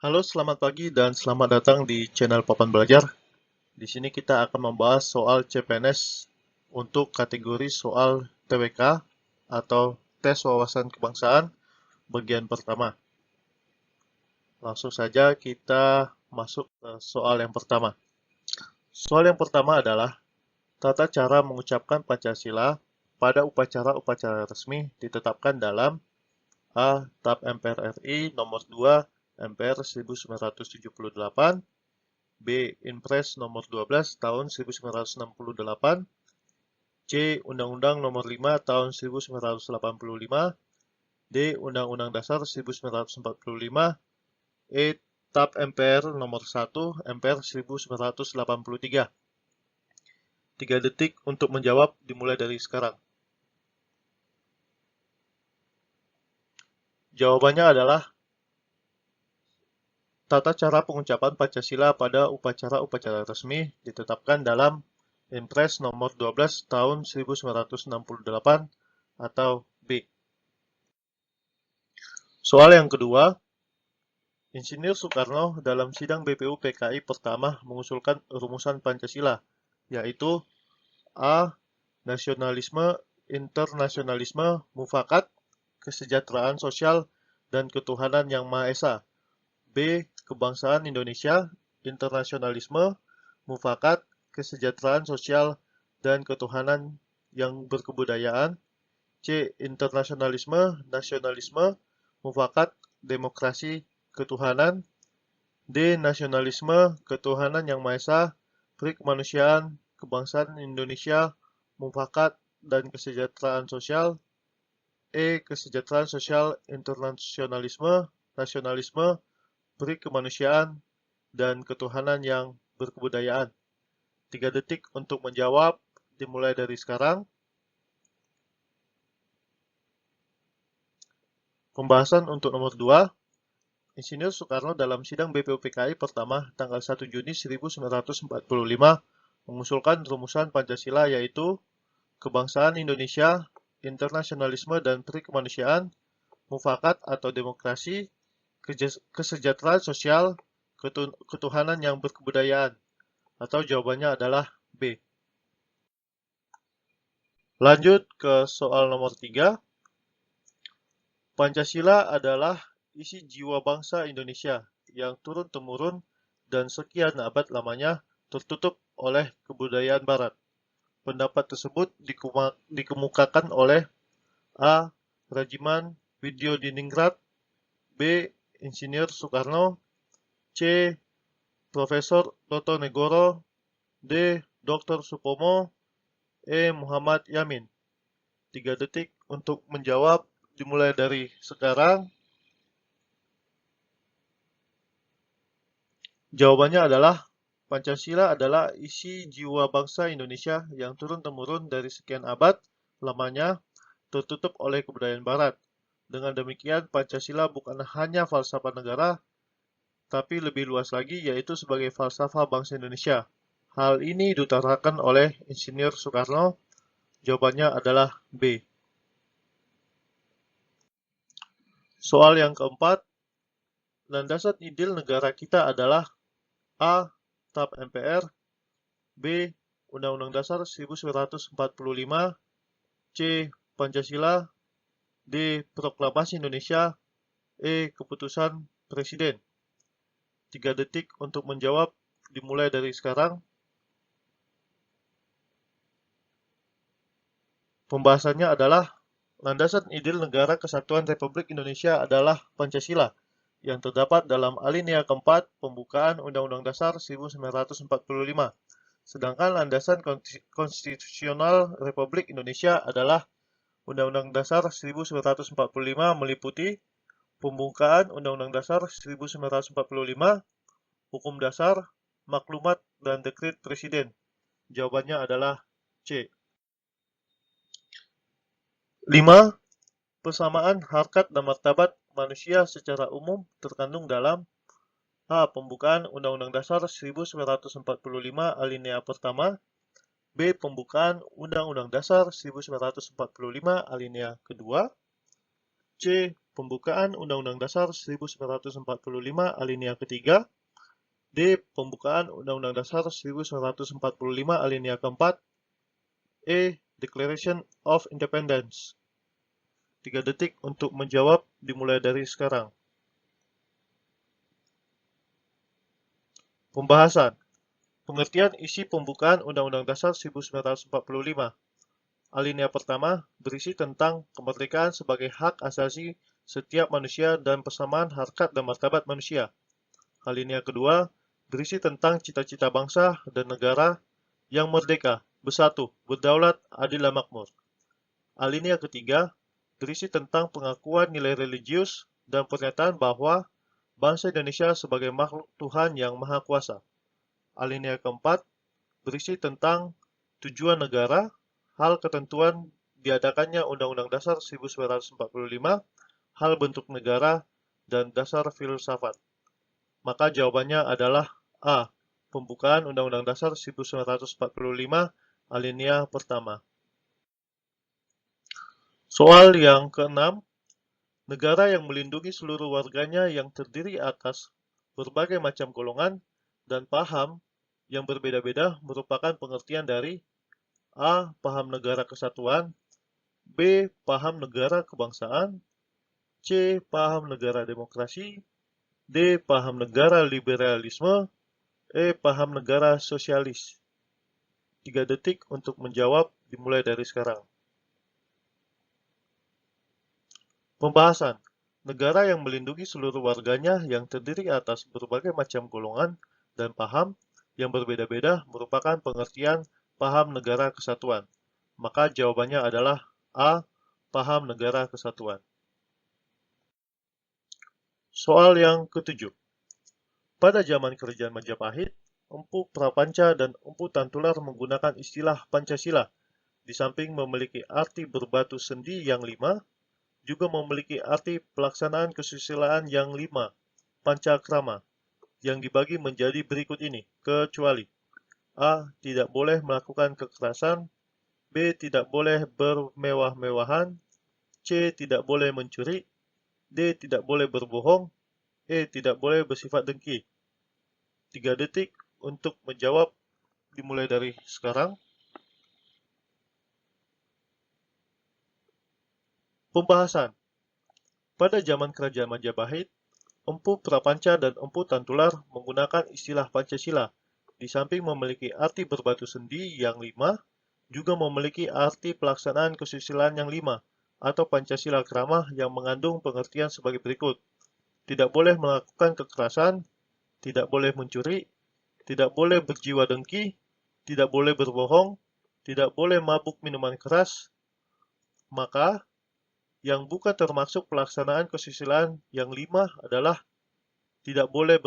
Halo, selamat pagi dan selamat datang di channel Papan Belajar. Di sini kita akan membahas soal CPNS untuk kategori soal TWK atau tes wawasan kebangsaan bagian pertama. Langsung saja kita masuk ke soal yang pertama. Soal yang pertama adalah tata cara mengucapkan Pancasila pada upacara-upacara resmi ditetapkan dalam A. TAP MPR RI nomor 2 MPR 1978, B. Inpres nomor 12 tahun 1968, C. Undang-Undang nomor 5 tahun 1985, D. Undang-Undang Dasar 1945, E. TAP MPR nomor 1 MPR 1983. 3 detik untuk menjawab dimulai dari sekarang. Jawabannya adalah tata cara pengucapan Pancasila pada upacara-upacara resmi ditetapkan dalam Inpres nomor 12 tahun 1968 atau B. Soal yang kedua, Insinyur Soekarno dalam sidang BPU PKI pertama mengusulkan rumusan Pancasila, yaitu A. Nasionalisme, internasionalisme, mufakat, kesejahteraan sosial, dan ketuhanan yang Maha Esa. B. Kebangsaan Indonesia, internasionalisme, mufakat, kesejahteraan sosial, dan ketuhanan yang berkebudayaan. C. Internasionalisme, nasionalisme, mufakat, demokrasi, ketuhanan. D. Nasionalisme, ketuhanan yang Maha Esa, perikemanusiaan, kebangsaan Indonesia, mufakat, dan kesejahteraan sosial. E. Kesejahteraan sosial, internasionalisme, nasionalisme, perikemanusiaan, dan ketuhanan yang berkebudayaan. 3 detik untuk menjawab, dimulai dari sekarang. Pembahasan untuk nomor 2. Insinyur Soekarno dalam sidang BPU PKI pertama tanggal 1 Juni 1945 mengusulkan rumusan Pancasila yaitu kebangsaan Indonesia, internasionalisme dan perikemanusiaan, mufakat atau demokrasi, kesejahteraan sosial, ketuhanan yang berkebudayaan, atau jawabannya adalah B. Lanjut ke soal nomor 3. Pancasila adalah isi jiwa bangsa Indonesia yang turun-temurun dan sekian abad lamanya tertutup oleh kebudayaan Barat. Pendapat tersebut dikemukakan oleh A. Rajiman Widyodiningrat, B. Insinyur Soekarno, C. Profesor Toto Negoro, D. Dr. Supomo, E. Muhammad Yamin. 3 detik untuk menjawab dimulai dari sekarang. Jawabannya adalah Pancasila adalah isi jiwa bangsa Indonesia yang turun-temurun dari sekian abad lamanya tertutup oleh kebudayaan Barat. Dengan demikian, Pancasila bukan hanya falsafah negara, tapi lebih luas lagi yaitu sebagai falsafah bangsa Indonesia. Hal ini diutarakan oleh Insinyur Soekarno. Jawabannya adalah B. Soal yang keempat, landasan ideal negara kita adalah A. TAP MPR, B. Undang-Undang Dasar 1945, C. Pancasila, D. Proklamasi Indonesia, E. Keputusan Presiden. 3 detik untuk menjawab dimulai dari sekarang. Pembahasannya adalah landasan ideal negara kesatuan Republik Indonesia adalah Pancasila yang terdapat dalam alinea keempat pembukaan Undang-Undang Dasar 1945. Sedangkan landasan konstitusional Republik Indonesia adalah Undang-Undang Dasar 1945 meliputi pembukaan Undang-Undang Dasar 1945, Hukum Dasar, Maklumat, dan Dekret Presiden. Jawabannya adalah C. 5. Persamaan harkat dan martabat manusia secara umum terkandung dalam A. Pembukaan Undang-Undang Dasar 1945 alinea pertama, B. Pembukaan Undang-Undang Dasar 1945 alinea kedua, C. Pembukaan Undang-Undang Dasar 1945 alinea ketiga. D. Pembukaan Undang-Undang Dasar 1945 alinea keempat. E. Declaration of Independence. 3 detik untuk menjawab dimulai dari sekarang. Pembahasan. Pengertian isi pembukaan Undang-Undang Dasar 1945. Alinea pertama berisi tentang kemerdekaan sebagai hak asasi setiap manusia dan persamaan harkat dan martabat manusia. Alinea kedua berisi tentang cita-cita bangsa dan negara yang merdeka, bersatu, berdaulat, adil dan makmur. Alinea ketiga berisi tentang pengakuan nilai religius dan pernyataan bahwa bangsa Indonesia sebagai makhluk Tuhan yang Maha Kuasa. Alinea keempat berisi tentang tujuan negara, hal ketentuan diadakannya Undang-Undang Dasar 1945, hal bentuk negara, dan dasar filsafat. Maka jawabannya adalah A. Pembukaan Undang-Undang Dasar 1945 alinea pertama. Soal yang keenam, negara yang melindungi seluruh warganya yang terdiri atas berbagai macam golongan dan paham yang berbeda-beda merupakan pengertian dari A. Paham negara kesatuan, B. Paham negara kebangsaan, C. Paham negara demokrasi, D. Paham negara liberalisme, E. Paham negara sosialis. 3 detik untuk menjawab dimulai dari sekarang. Pembahasan. Negara yang melindungi seluruh warganya yang terdiri atas berbagai macam golongan dan paham yang berbeda-beda merupakan pengertian paham negara kesatuan. Maka jawabannya adalah A. Paham negara kesatuan. Soal yang ketujuh. Pada zaman kerajaan Majapahit, Empu Prapanca dan Empu Tantular menggunakan istilah Pancasila. Di samping memiliki arti berbatu sendi yang 5, juga memiliki arti pelaksanaan kesusilaan yang 5, pancakrama, yang dibagi menjadi berikut ini, kecuali A. Tidak boleh melakukan kekerasan, B. Tidak boleh bermewah-mewahan, C. Tidak boleh mencuri, D. Tidak boleh berbohong, E. Tidak boleh bersifat dengki. 3 detik untuk menjawab dimulai dari sekarang. Pembahasan. Pada zaman kerajaan Majapahit, Empu Prapanca dan Empu Tantular menggunakan istilah Pancasila. Di samping memiliki arti berbatu sendi yang 5, juga memiliki arti pelaksanaan kesusilaan yang 5, atau Pancasila Krama yang mengandung pengertian sebagai berikut. Tidak boleh melakukan kekerasan, tidak boleh mencuri, tidak boleh berjiwa dengki, tidak boleh berbohong, tidak boleh mabuk minuman keras. Maka yang bukan termasuk pelaksanaan kesusilaan yang 5 adalah tidak boleh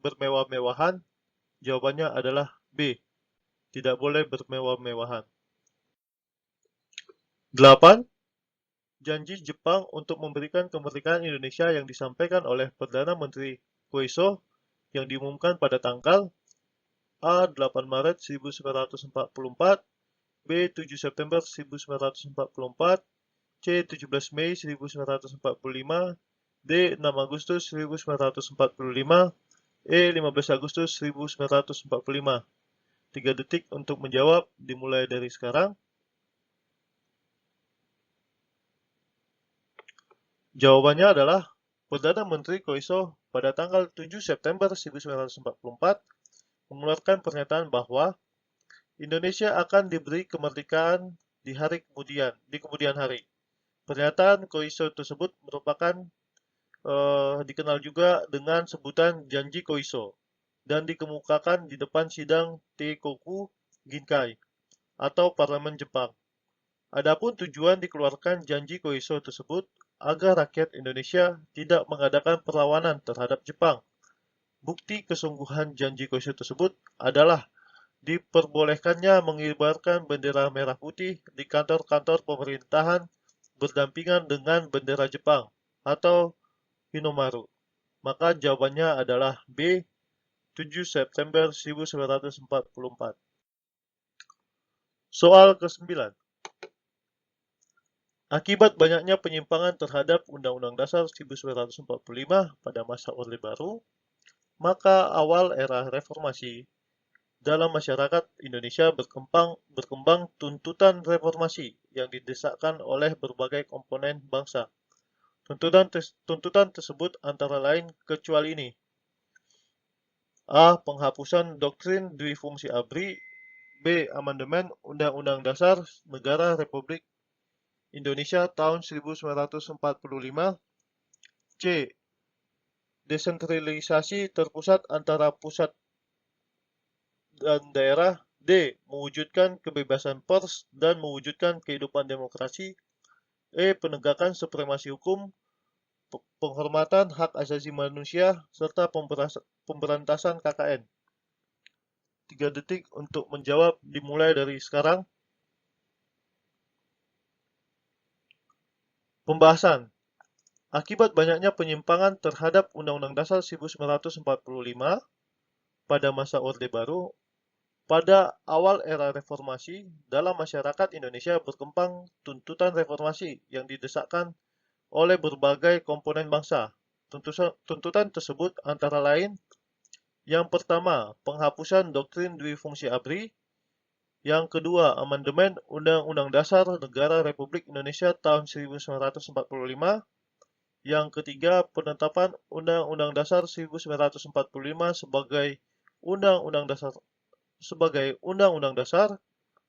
bermewah-mewahan. Jawabannya adalah B. Tidak boleh bermewah-mewahan. 8. Janji Jepang untuk memberikan kemerdekaan Indonesia yang disampaikan oleh Perdana Menteri Koiso yang diumumkan pada tanggal A. 8 Maret 1944, B. 7 September 1944, C. 17 Mei 1945, D. 6 Agustus 1945, E. 15 Agustus 1945. 3 detik untuk menjawab dimulai dari sekarang. Jawabannya adalah Perdana Menteri Koiso pada tanggal 7 September 1944 mengeluarkan pernyataan bahwa Indonesia akan diberi kemerdekaan di kemudian hari. Pernyataan Koiso tersebut merupakan dikenal juga dengan sebutan Janji Koiso dan dikemukakan di depan sidang Teikoku Ginkai atau Parlemen Jepang. Adapun tujuan dikeluarkan Janji Koiso tersebut agar rakyat Indonesia tidak mengadakan perlawanan terhadap Jepang. Bukti kesungguhan Janji Koiso tersebut adalah diperbolehkannya mengibarkan bendera merah putih di kantor-kantor pemerintahan berdampingan dengan bendera Jepang atau Hinomaru. Maka jawabannya adalah B. 7 September 1944. Soal ke-9. Akibat banyaknya penyimpangan terhadap Undang-Undang Dasar 1945 pada masa Orde Baru, maka awal era reformasi dalam masyarakat Indonesia berkembang tuntutan reformasi yang didesakkan oleh berbagai komponen bangsa. Tuntutan tersebut antara lain kecuali ini: A. Penghapusan doktrin dui fungsi ABRI. B. Amandemen Undang-Undang Dasar Negara Republik Indonesia tahun 1945. C. Desentralisasi terpusat antara pusat dan daerah. D. Mewujudkan kebebasan pers dan mewujudkan kehidupan demokrasi. E. Penegakan supremasi hukum, penghormatan hak asasi manusia, serta pemberantasan KKN. 3 detik untuk menjawab dimulai dari sekarang. Pembahasan. Akibat banyaknya penyimpangan terhadap Undang-Undang Dasar 1945 pada masa Orde Baru, pada awal era reformasi, dalam masyarakat Indonesia berkembang tuntutan reformasi yang didesakkan oleh berbagai komponen bangsa. Tuntutan tersebut antara lain: yang pertama, penghapusan doktrin dui fungsi ABRI. Yang kedua, amandemen Undang-Undang Dasar Negara Republik Indonesia tahun 1945. Yang ketiga, penetapan Undang-Undang Dasar 1945 sebagai Undang-Undang Dasar.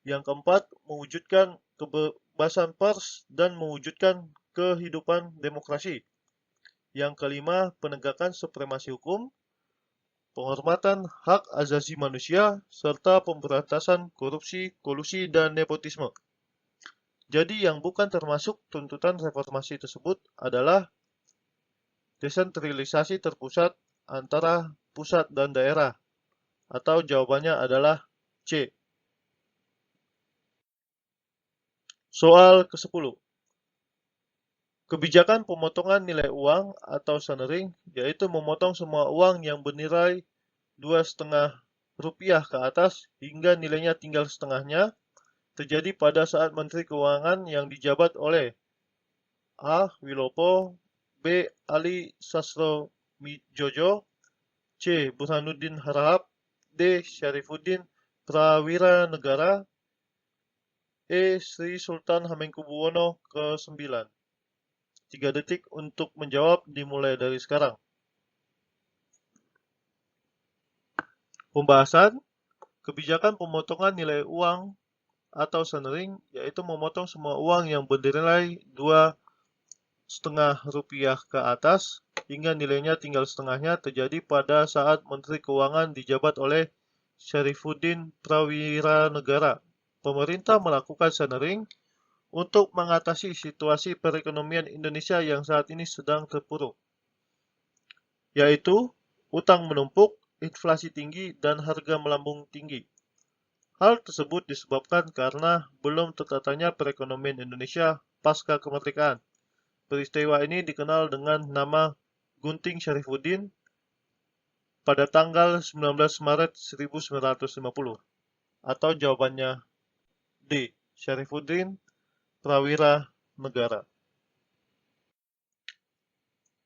Yang keempat, mewujudkan kebebasan pers dan mewujudkan kehidupan demokrasi. Yang kelima, penegakan supremasi hukum, penghormatan hak asasi manusia, serta pemberantasan korupsi, kolusi, dan nepotisme. Jadi yang bukan termasuk tuntutan reformasi tersebut adalah desentralisasi terpusat antara pusat dan daerah, atau jawabannya adalah C. Soal ke-10. Kebijakan pemotongan nilai uang atau sanering, yaitu memotong semua uang yang bernilai Rp2,5 ke atas hingga nilainya tinggal setengahnya, terjadi pada saat Menteri Keuangan yang dijabat oleh A. Wilopo, B. Ali Sastro-Midjojo, C. Burhanuddin Harahap, D. Syarifuddin Prawira Negara, E. Sri Sultan Hamengkubuwono ke-9. 3 detik untuk menjawab dimulai dari sekarang. Pembahasan. Kebijakan pemotongan nilai uang atau sanering, yaitu memotong semua uang yang bernilai Rp2,5 ke atas hingga nilainya tinggal setengahnya, terjadi pada saat Menteri Keuangan dijabat oleh Syarifuddin Prawira Negara. Pemerintah melakukan sanering untuk mengatasi situasi perekonomian Indonesia yang saat ini sedang terpuruk, yaitu utang menumpuk, inflasi tinggi, dan harga melambung tinggi. Hal tersebut disebabkan karena belum tertatanya perekonomian Indonesia pasca kemerdekaan. Peristiwa ini dikenal dengan nama Gunting Syarifuddin pada tanggal 19 Maret 1950, atau jawabannya D. Syarifuddin Prawira Negara.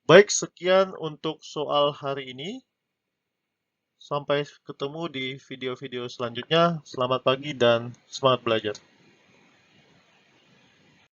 Baik, sekian untuk soal hari ini. Sampai ketemu di video-video selanjutnya. Selamat pagi dan semangat belajar.